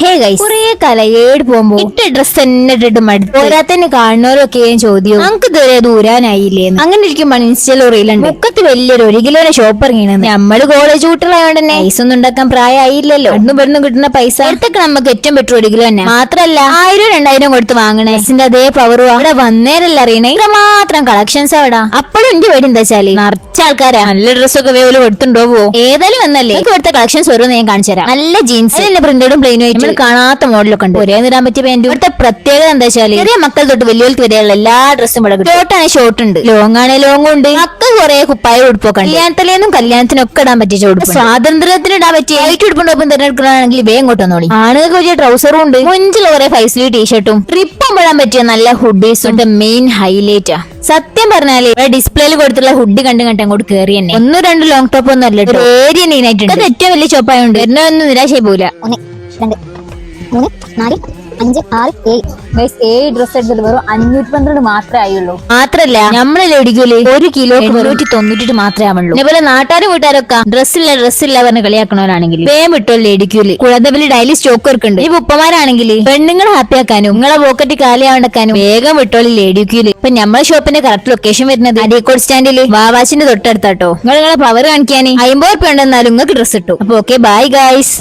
Hey guys, കുറെ കലയേട് പോകുമ്പോ ഇട്ട ഡ്രസ് തന്നെ ഇട്ടിട്ട് മടുത്ത് പോരാത്തന്നെ കാണുന്നവരൊക്കെ ചോദ്യം നമുക്ക് ഇതുവരെ ദൂരാനായില്ലേന്ന്. അങ്ങനെ ഇരിക്കുമ്പോൾ ഇൻസ്റ്റയിൽ റീലുണ്ട്, മുക്കത്ത് വലിയൊരു 1 കിലോയുടെ ഷോപ്പ് ഇറങ്ങിയെന്ന്. നമ്മള് കോളേജ് കുട്ടികളായോണ്ട് തന്നെ പൈസ ഒന്നും ഉണ്ടാക്കാൻ പ്രായമായില്ലല്ലോ. അന്നും പെടുന്നും കിട്ടുന്ന പൈസ അടുത്തൊക്കെ നമുക്ക് ഏറ്റവും ബെറ്റർ 1 കിലോ തന്നെ. മാത്രല്ല 1000-2000 കൊടുത്ത് വാങ്ങണേ ഡ്രസ്സിന്റെ അതേ പവറും അവിടെ വന്നേരല്ല അറിയണേ. ഇത്രമാത്രം കളക്ഷൻസ് അവിടെ. അപ്പോഴും എന്റെ പേടി എന്താ വെച്ചാല് നിറച്ച ആൾക്കാരാ നല്ല ഡ്രസ്സൊക്കെ വേവല് എടുത്തുണ്ടോവോ. ഏതായാലും വന്നല്ലേ ഇവിടുത്തെ കളക്ഷൻസ് ഓരോന്ന് ഞാൻ കാണിച്ചു തരാം. നല്ല ജീൻസ് നല്ല പ്രിന്റഡും പ്ലെയിനും ആയിട്ട് കാണാത്ത മോഡലൊക്കെ ഉണ്ട്. ഒരേ നിടാൻ പറ്റിയ പാന്റും. ഇവിടുത്തെ പ്രത്യേകത എന്താ വെച്ചാല് ചെറിയ മക്കൾ തൊട്ട് വലിയവർക്ക് വരെയുള്ള എല്ലാ ഡ്രസ്സും ഇവിടെ കിട്ടും. ഷോർട്ട് ആണ് ഷോർട്ട് ഉണ്ട്, ലോങ് ആണ് ലോങ് ഉണ്ട്. മക്കൾ കുറെ കുപ്പായ ഉടുപ്പൊക്കെ ഉണ്ട്. കല്യാണത്തിലേന്നും കല്യാണത്തിനൊക്കെ ഇടാൻ പറ്റിയ ഉടുപ്പ്, സ്വാതന്ത്ര്യത്തിന് ഇടാൻ പറ്റിയ വൈറ്റ് ഉടുപ്പിനൊപ്പം തിരഞ്ഞെടുക്കണമെങ്കിൽ വേഗം കൊണ്ടുവന്നോളി. ആണുങ്ങൾക്ക് വലിയ ട്രൗസറും ഉണ്ട്, മുഞ്ചിൽ കുറെ ഫൈസ്ലി ടീഷർട്ടും ട്രിപ്പ് ഇടാൻ പറ്റിയ നല്ല ഹുഡീസും മെയിൻ ഹൈലൈറ്റാ. സത്യം പറഞ്ഞാല് ഡിസ്പ്ലേയിൽ കൊടുത്തുള്ള ഹുഡ് കണ്ട് അങ്ങോട്ട് കയറി തന്നെ. 1-2 ലോങ് ടോപ്പ് ഒന്നും അല്ല, ഏരിയ നീനായിട്ടുണ്ട്. അത് ഏറ്റവും വലിയ ഷോപ്പായോണ്ട് എന്നൊന്നും നിരാശയായി പോവില്ല. 1 2 3 4 5 6 7 ഡ്രസ് എടുത്തത് വെറും 512 മാത്രമേ ആയുള്ളൂ. മാത്രല്ല നമ്മളല്ലേ ഇടിക്കൂലേ 1 കിലോ 898 മാത്രമേ ആവുള്ളൂ. ഇതേപോലെ നാട്ടുകാരും വീട്ടുകാരൊക്കെ ഡ്രസ്സില്ല പറഞ്ഞ് കളിയാക്കണവരാണെങ്കിൽ വേം വിട്ടോല്ലേ ഇടിക്കൂലേ. കൂടാതെ ഡെയിലി സ്റ്റോക്ക് വർക്കുണ്ട്. ഈ ഉപ്പമാരാണെങ്കിൽ പെണ്ണുങ്ങൾ ഹാപ്പി ആക്കാനും നിങ്ങളെ പോക്കറ്റ് കാലിയാവണ്ടാക്കാനും വേഗം വിട്ടോളില്ലേ ഇടിക്കൂലേ. ഇപ്പൊ നമ്മളെ ഷോപ്പിന്റെ കറക്റ്റ് ലൊക്കേഷൻ വരുന്നത് അരീക്കോട് സ്റ്റാൻഡില് വാവാച്ചിന്റെ തൊട്ടടുത്താട്ടോ. നിങ്ങളെ പവർ കാണിക്കാന് 50 ഉറുപ്പിക ഉണ്ടെന്നാലും നിങ്ങൾക്ക് ഡ്രസ് കിട്ടും. അപ്പൊ ഓക്കെ, ബൈ ഗൈസ്.